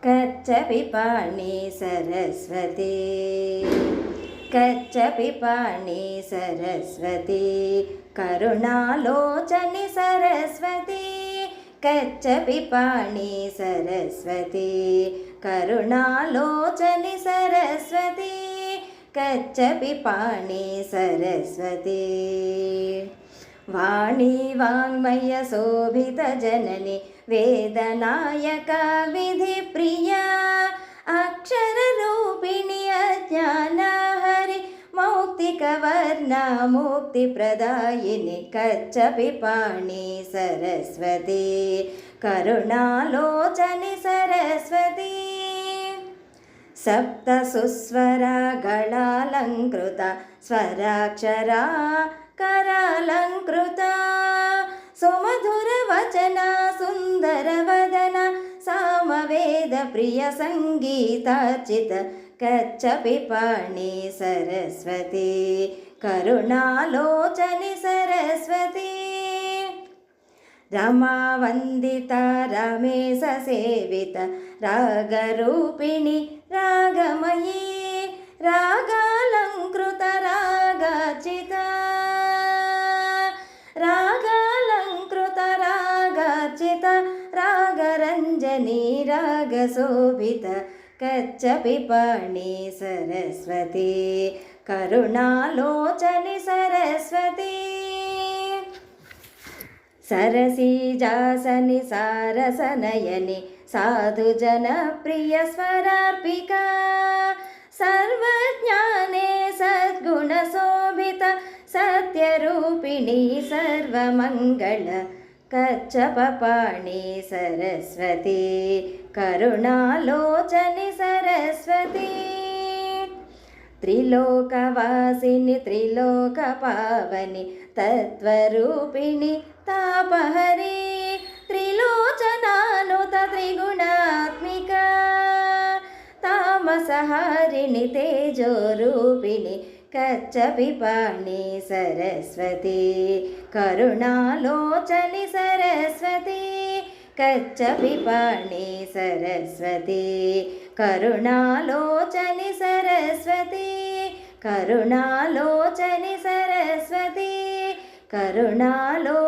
कच्चपिपाणि Saraswati कच्चपिपाणि Saraswati करुणालोचनि Saraswati कच्चपिपाणि Saraswati करुणालोचनि Saraswati कच्चपिपाणि Saraswati Vani वाङ्मयशोभितजननि वेदनायका विधिप्रिया अक्षररूपिणि अज्ञानहरि मौक्तिकवर्णा मुक्तिप्रदायिनि कच्चपिपाणि Saraswati करुणालोचनि Saraswati सप्तसुस्वरागळालङ्कृता स्वराक्षरा करालङ्कृता सुमधुरवचना सुन्दरवदना सामवेदप्रियसङ्गीतार्चित कच्चपिपाणि Saraswati करुणालोचनि Saraswati रमावन्दिता रमेशसेविता रागरूपिणि रागमयी रागालङ्कृता रागार्चिता रागालङ्कृता रागार्चिता रागरञ्जनी रागशोभिता कच्चपिपाणि Saraswati करुणालोचनि Saraswati सरसीजासनि सारसनयनि साधुजनप्रियस्वरार्पिका सर्वज्ञाने सद्गुणशोभिता सत्यरूपिणी सर्वमङ्गल कच्चपिपाणि Saraswati करुणालोचनि Saraswati त्रिलोकवासिनि त्रिलोकपावनि तत्त्वरूपिणि तापहरि त्रिलोचनानुत त्रिगुणात्मिका तामसहारिणि तेजोरूपिणि कच्चपिपाणि Saraswati करुणालोचनि Saraswati कच्चपिपाणि Saraswati करुणालोचनि Saraswati करुणालोचनि Saraswati करुणालो